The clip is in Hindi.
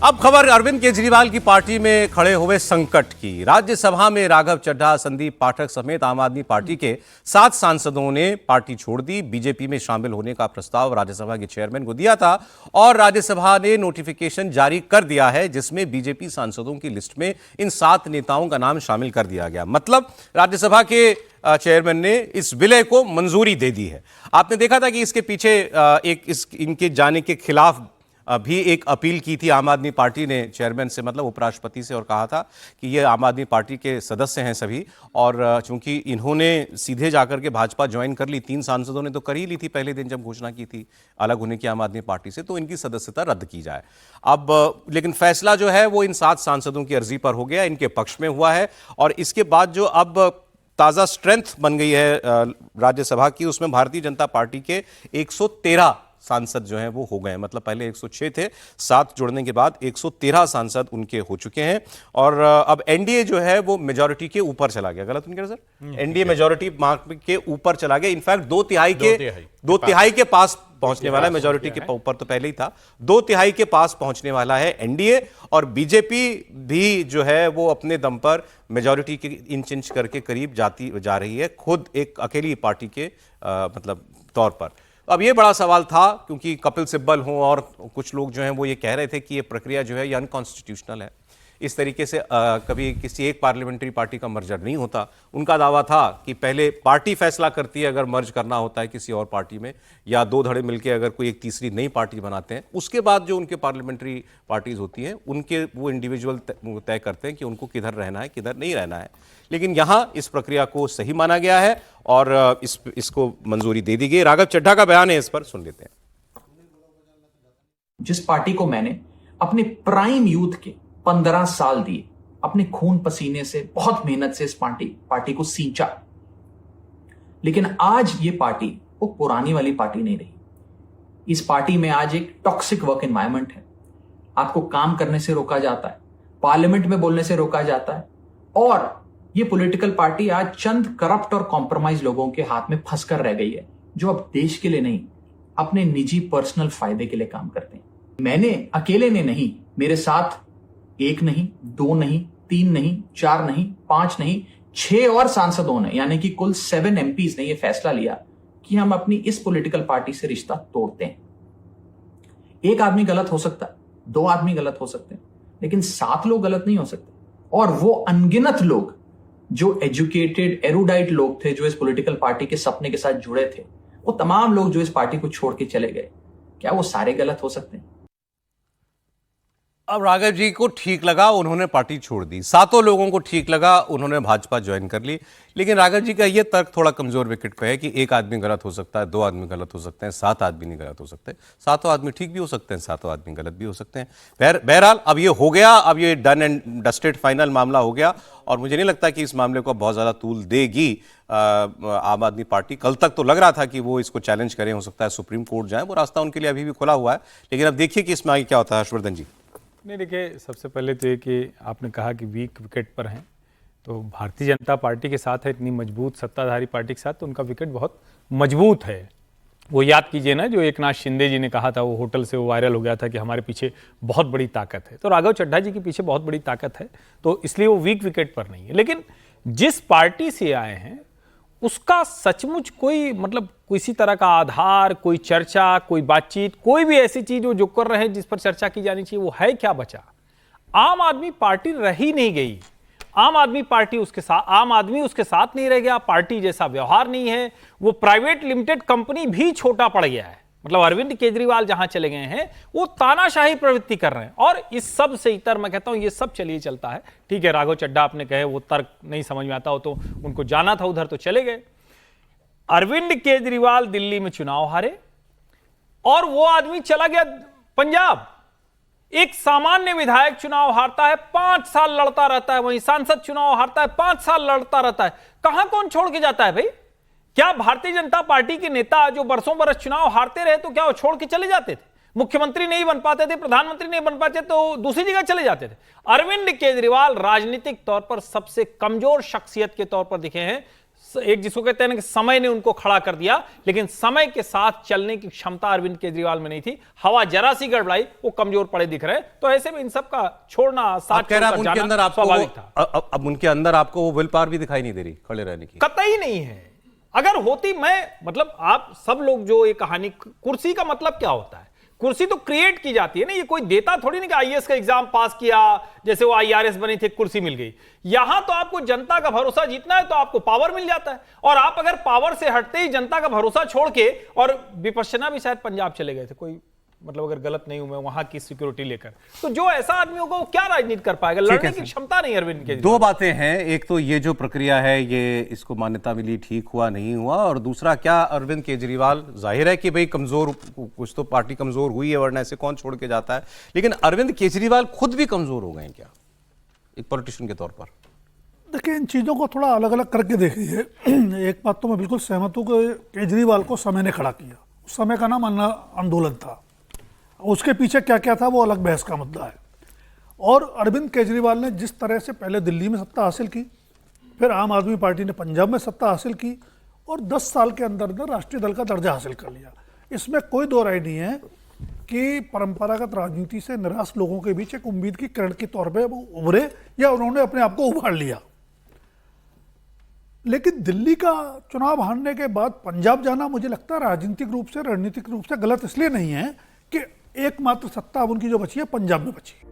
अब खबर अरविंद केजरीवाल की पार्टी में खड़े हुए संकट की। राज्यसभा में राघव चड्ढा, संदीप पाठक समेत आम आदमी पार्टी के 7 सांसदों ने पार्टी छोड़ दी। बीजेपी में शामिल होने का प्रस्ताव राज्यसभा के चेयरमैन को दिया था और राज्यसभा ने नोटिफिकेशन जारी कर दिया है, जिसमें बीजेपी सांसदों की लिस्ट में इन 7 नेताओं का नाम शामिल कर दिया गया। मतलब राज्यसभा के चेयरमैन ने इस विलय को मंजूरी दे दी है। आपने देखा था कि इसके पीछे इनके जाने के खिलाफ भी एक अपील की थी आम आदमी पार्टी ने चेयरमैन से, मतलब उपराष्ट्रपति से, और कहा था कि ये आम आदमी पार्टी के सदस्य हैं सभी, और चूंकि इन्होंने सीधे जाकर के भाजपा ज्वाइन कर ली, 3 सांसदों ने तो कर ही ली थी पहले दिन जब घोषणा की थी अलग होने की आम आदमी पार्टी से, तो इनकी सदस्यता रद्द की जाए। अब लेकिन फैसला जो है वो इन 7 सांसदों की अर्जी पर हो गया, इनके पक्ष में हुआ है। और इसके बाद जो अब ताज़ा स्ट्रेंथ बन गई है राज्यसभा की, उसमें भारतीय जनता पार्टी के 113 सांसद जो हैं वो हो गए। मतलब पहले 106 थे, 7 जुड़ने के बाद 113 सांसद उनके हो चुके हैं। और अब एनडीए जो है वो मेजॉरिटी के ऊपर चला गया। गलत नहीं कह रहा सर? एनडीए मेजॉरिटी मार्क के ऊपर चला गया। इनफैक्ट 2 तिहाई के पास पहुंचने वाला है। मेजॉरिटी के ऊपर तो पहले ही था, 2 तिहाई के पास पहुंचने वाला है एनडीए। और बीजेपी भी जो है वो अपने दम पर मेजॉरिटी के इंच करके करीब जा रही है, खुद एक अकेली पार्टी के मतलब तौर पर। अब ये बड़ा सवाल था, क्योंकि कपिल सिब्बल हों और कुछ लोग जो हैं वो ये कह रहे थे कि ये प्रक्रिया जो है ये अनकॉन्स्टिट्यूशनल है। इस तरीके से कभी किसी एक पार्लियामेंट्री पार्टी का मर्जर नहीं होता। उनका दावा था कि पहले पार्टी फैसला करती है अगर मर्ज करना होता है किसी और पार्टी में, या 2 धड़े मिलकर अगर कोई एक तीसरी नई पार्टी बनाते हैं, उसके बाद जो उनके पार्लियामेंट्री पार्टीज होती हैं उनके वो इंडिविजुअल तय करते हैं कि उनको किधर रहना है किधर नहीं रहना है। लेकिन यहां इस प्रक्रिया को सही माना गया है और इसको मंजूरी दे दी गई। राघव चड्ढा का बयान है, इस पर सुन लेते हैं। जिस पार्टी को मैंने अपने प्राइम यूथ के 15 साल दिए, अपने खून पसीने से, बहुत मेहनत से इस पार्टी को सींचा, लेकिन आज ये पार्टी वो पुरानी वाली पार्टी नहीं रही। इस पार्टी में आज एक टॉक्सिक वर्क एनवायरनमेंट है। आपको काम करने से रोका जाता है, पार्लियामेंट में बोलने से रोका जाता है, और ये पॉलिटिकल पार्टी आज चंद करप्ट और कॉम्प्रोमाइज लोगों के हाथ में फंसकर रह गई है, जो अब देश के लिए नहीं, अपने निजी पर्सनल फायदे के लिए काम करते हैं। मैंने अकेले ने नहीं, मेरे साथ 1 नहीं, 2 नहीं, 3 नहीं, 4 नहीं, 5 नहीं, 6 और सांसदों ने, यानी कि कुल 7 एमपीज ने यह फैसला लिया कि हम अपनी इस पॉलिटिकल पार्टी से रिश्ता तोड़ते हैं। एक आदमी गलत हो सकता है, 2 आदमी गलत हो सकते हैं, लेकिन 7 लोग गलत नहीं हो सकते। और वो अनगिनत लोग जो एजुकेटेड एरुडाइट लोग थे, जो इस पॉलिटिकल पार्टी के सपने के साथ जुड़े थे, वो तमाम लोग जो इस पार्टी को छोड़ के चले गए, क्या वो सारे गलत हो सकते हैं? अब राघव जी को ठीक लगा, उन्होंने पार्टी छोड़ दी। 7 लोगों को ठीक लगा, उन्होंने भाजपा ज्वाइन कर ली। लेकिन राघव जी का यह तर्क थोड़ा कमजोर विकेट पे है कि 1 आदमी गलत हो सकता है, 2 आदमी गलत हो सकते हैं, 7 आदमी नहीं गलत हो सकते। 7 आदमी ठीक भी हो सकते हैं, 7 आदमी गलत भी हो सकते हैं। बहरहाल अब ये हो गया, अब ये डन एंड डस्टेड फाइनल मामला हो गया, और मुझे नहीं लगता कि इस मामले को बहुत ज्यादा तूल देगी आम आदमी पार्टी। कल तक तो लग रहा था कि वो इसको चैलेंज करें, हो सकता है सुप्रीम कोर्ट जाए, वो रास्ता उनके लिए अभी भी खुला हुआ है। लेकिन अब देखिए कि इसमें आगे क्या होता है। हर्षवर्धन जी। नहीं, देखिए, सबसे पहले तो ये कि आपने कहा कि वीक विकेट पर हैं, तो भारतीय जनता पार्टी के साथ है, इतनी मजबूत सत्ताधारी पार्टी के साथ, तो उनका विकेट बहुत मजबूत है। वो याद कीजिए ना, जो एकनाथ शिंदे जी ने कहा था, वो होटल से वो वायरल हो गया था कि हमारे पीछे बहुत बड़ी ताकत है। तो राघव चड्ढा जी के पीछे बहुत बड़ी ताकत है, तो इसलिए वो वीक विकेट पर नहीं है। लेकिन जिस पार्टी से आए हैं उसका सचमुच कोई मतलब किसी तरह का आधार, कोई चर्चा, कोई बातचीत, कोई भी ऐसी चीज जो कर रहे हैं जिस पर चर्चा की जानी चाहिए, वो है क्या बचा? आम आदमी पार्टी रही नहीं गई। आम आदमी पार्टी उसके साथ, आम आदमी उसके साथ नहीं रह गया, पार्टी जैसा व्यवहार नहीं है, वो प्राइवेट लिमिटेड कंपनी भी छोटा पड़ गया है। मतलब अरविंद केजरीवाल जहां चले गए हैं वो तानाशाही प्रवृत्ति कर रहे हैं। और इस सब से इतर मैं कहता हूं ये सब चलिए चलता है, ठीक है। राघव चड्ढा आपने कहे वो तर्क नहीं समझ में आता हो, तो उनको जाना था उधर तो चले गए। अरविंद केजरीवाल दिल्ली में चुनाव हारे और वो आदमी चला गया पंजाब। एक सामान्य विधायक चुनाव हारता है, 5 साल लड़ता रहता है, वहीं सांसद चुनाव हारता है, 5 साल लड़ता रहता है। कहां कौन छोड़ के जाता है भाई? क्या भारतीय जनता पार्टी के नेता जो बरसों बरस चुनाव हारते रहे तो क्या वो छोड़ के चले जाते थे? मुख्यमंत्री नहीं बन पाते थे, प्रधानमंत्री नहीं बन पाते तो दूसरी जगह चले जाते थे। अरविंद केजरीवाल राजनीतिक तौर पर सबसे कमजोर शख्सियत के तौर पर दिखे हैं एक जिसको कहते हैं ना कि समय ने उनको खड़ा कर दिया, लेकिन समय के साथ चलने की क्षमता अरविंद केजरीवाल में नहीं थी। हवा जरा सी गड़बड़ाई, वो कमजोर पड़े दिख रहे। तो ऐसे में इन सब का छोड़ना, साथ आप कह रहे हैं छोड़कर उनके अंदर जाना आपको स्वाभाविक था। अब उनके अंदर आपको वो विल पावर भी दिखाई नहीं दे रही खड़े रहने की। कतई नहीं है। अगर होती, मैं मतलब आप सब लोग जो ये कहानी, कुर्सी का मतलब क्या होता है? कुर्सी तो क्रिएट की जाती है ना, ये कोई देता थोड़ी नहीं कि आईएएस का एग्जाम पास किया, जैसे वो आईआरएस बनी थी, कुर्सी मिल गई। यहां तो आपको जनता का भरोसा जीतना है तो आपको पावर मिल जाता है, और आप अगर पावर से हटते ही जनता का भरोसा छोड़ के, और विपश्यना भी शायद पंजाब चले गए थे, कोई मतलब अगर गलत नहीं हूं मैं, वहां की सिक्योरिटी लेकर, तो जो ऐसा आदमी होगा वो क्या राजनीति कर पाएगा? लड़ने की क्षमता नहीं अरविंद के। दो बातें हैं, एक तो ये जो प्रक्रिया है ये इसको मान्यता मिली, ठीक हुआ नहीं हुआ, और दूसरा क्या अरविंद केजरीवाल, जाहिर है कि भाई कमजोर, कुछ तो पार्टी कमजोर हुई है वरना ऐसे कौन छोड़ के जाता है, लेकिन अरविंद केजरीवाल खुद भी कमजोर हो गए क्या एक पॉलिटिशियन के तौर पर? देखिए, इन चीज़ों को थोड़ा अलग अलग करके देखिए। एक बात तो मैं बिल्कुल सहमत हूँ कि केजरीवाल को समय ने खड़ा किया। उस समय का नाम अन्ना आंदोलन था, उसके पीछे क्या क्या था वो अलग बहस का मुद्दा है। और अरविंद केजरीवाल ने जिस तरह से पहले दिल्ली में सत्ता हासिल की, फिर आम आदमी पार्टी ने पंजाब में सत्ता हासिल की, और 10 साल के अंदर अंदर राष्ट्रीय दल का दर्जा हासिल कर लिया। इसमें कोई दो राय नहीं है कि परंपरागत राजनीति से निराश लोगों के बीच एक उम्मीद की किरण के तौर पे वो उभरे, या उन्होंने अपने आप को उभार लिया। लेकिन दिल्ली का चुनाव हारने के बाद पंजाब जाना मुझे लगता है राजनीतिक रूप से, रणनीतिक रूप से गलत इसलिए नहीं है कि एकमात्र सत्ता अब उनकी जो बची है पंजाब में बची है।